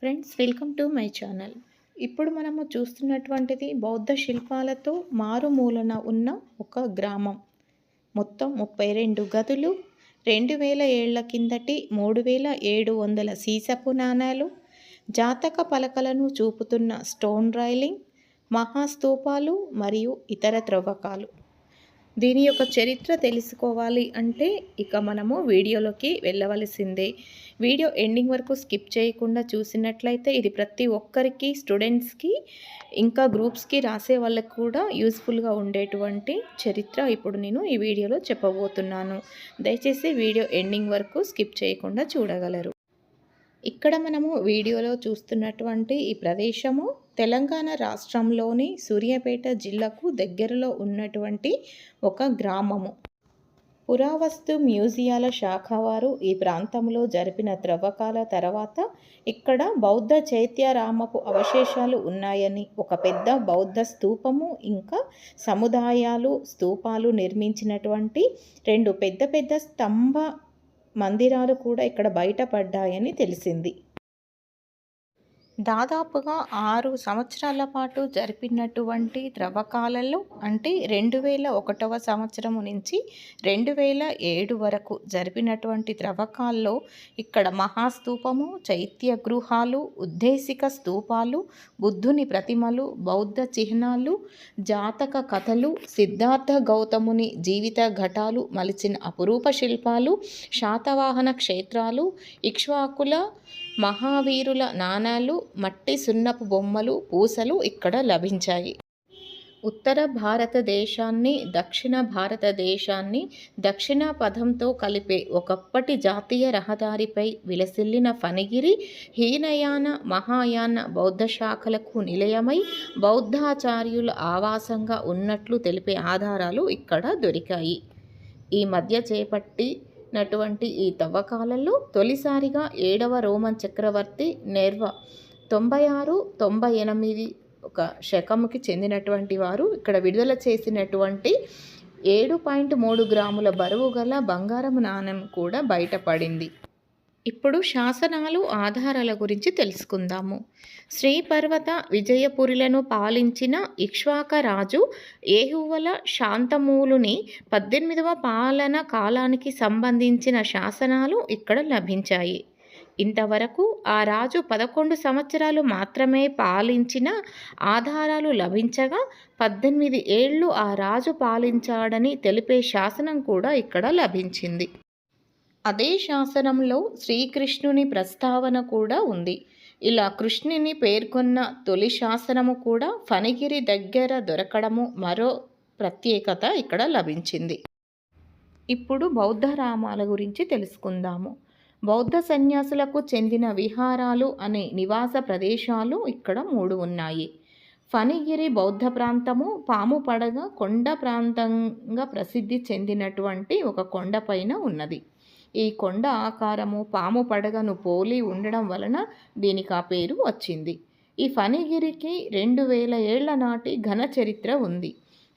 Friends, welcome to my channel. ఇప్పుడు మనము చూస్తున్నటువంటిది బౌద్ధ శిల్పాలతో మారుమూలన ఉన్న ఒక గ్రామం. మొత్తం 32 గదులు, 2000 ఏళ్ల కిందటి 3700 సీసపు నాణేలు, జాతక పలకలను చూపుతున్న స్టోన్ రైలింగ్, మహాస్తూపాలు మరియు ఇతర త్రవ్వకాలు. దీని యొక్క చరిత్ర తెలుసుకోవాలి అంటే ఇక మనము వీడియోలోకి వెళ్ళవలసిందే. వీడియో ఎండింగ్ వరకు స్కిప్ చేయకుండా చూసినట్లయితే ఇది ప్రతి ఒక్కరికి, స్టూడెంట్స్కి, ఇంకా గ్రూప్స్కి రాసే వాళ్ళకి కూడా యూస్ఫుల్గా ఉండేటువంటి చరిత్ర ఇప్పుడు నేను ఈ వీడియోలో చెప్పబోతున్నాను. దయచేసి వీడియో ఎండింగ్ వరకు స్కిప్ చేయకుండా చూడగలరు. ఇక్కడ మనము వీడియోలో చూస్తున్నటువంటి ఈ ప్రదేశము తెలంగాణ రాష్ట్రంలోని సూర్యాపేట జిల్లాకు దగ్గరలో ఉన్నటువంటి ఒక గ్రామము. పురావస్తు మ్యూజియాల శాఖ వారు ఈ ప్రాంతంలో జరిపిన త్రవ్వకాల తర్వాత ఇక్కడ బౌద్ధ చైత్యరామపు అవశేషాలు ఉన్నాయని, ఒక పెద్ద బౌద్ధ స్తూపము, ఇంకా సముదాయాలు, స్తూపాలు నిర్మించినటువంటి 2 పెద్ద పెద్ద స్తంభ మందిరాలు కూడా ఇక్కడ బయటపడ్డాయని తెలిసింది. దాదాపుగా 6 సంవత్సరాల పాటు జరిపినటువంటి త్రవ్వకాలలో, అంటే 2001వ సంవత్సరము నుంచి 2007 వరకు జరిపినటువంటి త్రవ్వకాల్లో ఇక్కడ మహాస్తూపము, చైత్య గృహాలు, ఉద్దేశిక స్తూపాలు, బుద్ధుని ప్రతిమలు, బౌద్ధ చిహ్నాలు, జాతక కథలు, సిద్ధార్థ గౌతముని జీవిత ఘటాలు మలిచిన అపురూప శిల్పాలు, శాతవాహన క్షేత్రాలు, ఇక్ష్వాకుల మహావీరుల నాణాలు, మట్టి సున్నపు బొమ్మలు, పూసలు ఇక్కడ లభించాయి. ఉత్తర భారతదేశాన్ని, దక్షిణ భారతదేశాన్ని దక్షిణ పథంతో కలిపే ఒకప్పటి జాతీయ రహదారిపై విలసిల్లిన ఫణిగిరి హీనయాన, మహాయాన బౌద్ధ శాఖలకు నిలయమై బౌద్ధాచార్యుల ఆవాసంగా ఉన్నట్లు తెలిపే ఆధారాలు ఇక్కడ దొరికాయి. ఈ మధ్య చేపట్టినటువంటి ఈ తవ్వకాలలో తొలిసారిగా 7వ రోమన్ చక్రవర్తి నెర్వ 96-98 ఒక శకముకి చెందినటువంటి వారు ఇక్కడ విడుదల చేసినటువంటి 7.3 గ్రాముల బరువు గల బంగారము నాణెం కూడా బయటపడింది. ఇప్పుడు శాసనాలు, ఆధారాల గురించి తెలుసుకుందాము. శ్రీపర్వత విజయపురులను పాలించిన ఇక్ష్వాక రాజు ఏహువల శాంతమూలుని 18వ పాలన కాలానికి సంబంధించిన శాసనాలు ఇక్కడ లభించాయి. ఇంతవరకు ఆ రాజు 11 సంవత్సరాలు మాత్రమే పాలించిన ఆధారాలు లభించగా 18 ఏళ్ళు ఆ రాజు పాలించాడని తెలిపే శాసనం కూడా ఇక్కడ లభించింది. అదే శాసనంలో శ్రీకృష్ణుని ప్రస్తావన కూడా ఉంది. ఇలా కృష్ణుని పేర్కొన్న తొలి శాసనము కూడా ఫణిగిరి దగ్గర దొరకడము మరో ప్రత్యేకత ఇక్కడ లభించింది. ఇప్పుడు బౌద్ధ రామాల గురించి తెలుసుకుందాము. బౌద్ధ సన్యాసులకు చెందిన విహారాలు అనే నివాస ప్రదేశాలు ఇక్కడ 3 ఉన్నాయి. ఫణిగిరి బౌద్ధ ప్రాంతము పాము పడగ కొండ ప్రాంతంగా ప్రసిద్ధి చెందినటువంటి ఒక కొండపైన ఉన్నది. ఈ కొండ ఆకారము పాము పడగను పోలి ఉండడం వలన దీనికి ఆ పేరు వచ్చింది. ఈ ఫణిగిరికి 2000 ఏళ్ల నాటి ఘన చరిత్ర ఉంది.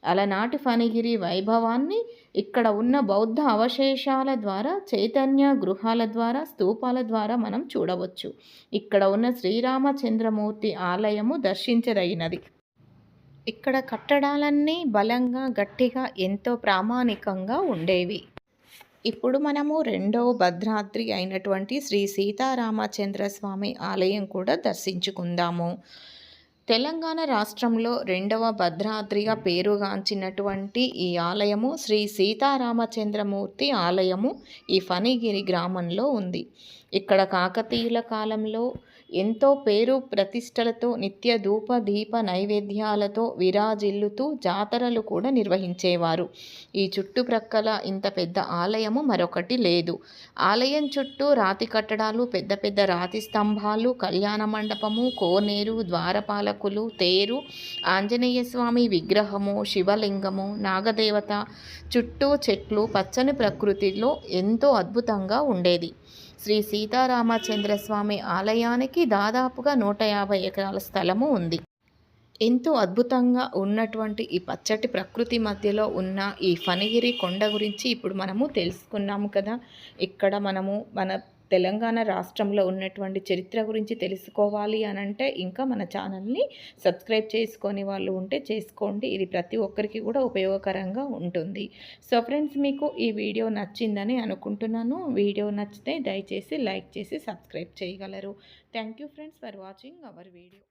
అలనాటి ఫణిగిరి వైభవాన్ని ఇక్కడ ఉన్న బౌద్ధ అవశేషాల ద్వారా, చైతన్య గృహాల ద్వారా, స్తూపాల ద్వారా మనం చూడవచ్చు. ఇక్కడ ఉన్న శ్రీరామచంద్రమూర్తి ఆలయము దర్శించదగినది. ఇక్కడ కట్టడాలన్నీ బలంగా, గట్టిగా, ఎంతో ప్రామాణికంగా ఉండేవి. ఇప్పుడు మనము 2వ భద్రాద్రి అయినటువంటి శ్రీ సీతారామచంద్ర స్వామి ఆలయం కూడా దర్శించుకుందాము. తెలంగాణ రాష్ట్రంలో 2వ భద్రాద్రిగా పేరుగాంచినటువంటి ఈ ఆలయము శ్రీ సీతారామచంద్రమూర్తి ఆలయము ఈ ఫణిగిరి గ్రామంలో ఉంది. ఇక్కడ కాకతీయుల కాలంలో ఎంతో పేరు ప్రతిష్టలతో నిత్య ధూప దీప నైవేద్యాలతో విరాజిల్లుతూ జాతరలు కూడా నిర్వహించేవారు. ఈ చుట్టుప్రక్కల ఇంత పెద్ద ఆలయము మరొకటి లేదు. ఆలయం చుట్టూ రాతి కట్టడాలు, పెద్ద పెద్ద రాతి స్తంభాలు, కళ్యాణ మండపము, కోనేరు, ద్వారపాలకులు, తేరు, ఆంజనేయ స్వామి విగ్రహము, శివలింగము, నాగదేవత, చుట్టూ చెట్లు, పచ్చని ప్రకృతిలో ఎంతో అద్భుతంగా ఉండేది. శ్రీ సీతారామచంద్రస్వామి ఆలయానికి దాదాపుగా 150 ఎకరాల స్థలము ఉంది. ఎంతో అద్భుతంగా ఉన్నటువంటి ఈ పచ్చటి ప్రకృతి మధ్యలో ఉన్న ఈ ఫణిగిరి కొండ గురించి ఇప్పుడు మనము తెలుసుకున్నాము కదా. ఇక్కడ మనము మన తెలంగాణ రాష్ట్రంలో ఉన్నటువంటి చరిత్ర గురించి తెలుసుకోవాలి అనంటే ఇంకా మన ఛానల్ని సబ్స్క్రైబ్ చేసుకొని వాళ్ళు ఉంటే చేసుకోండి. ఇది ప్రతి ఒక్కరికి కూడా ఉపయోగకరంగా ఉంటుంది. సో ఫ్రెండ్స్, మీకు ఈ వీడియో నచ్చిందని అనుకుంటున్నాను. వీడియో నచ్చితే దయచేసి లైక్ చేసి సబ్స్క్రైబ్ చేయగలరు. Thank you friends for watching our video.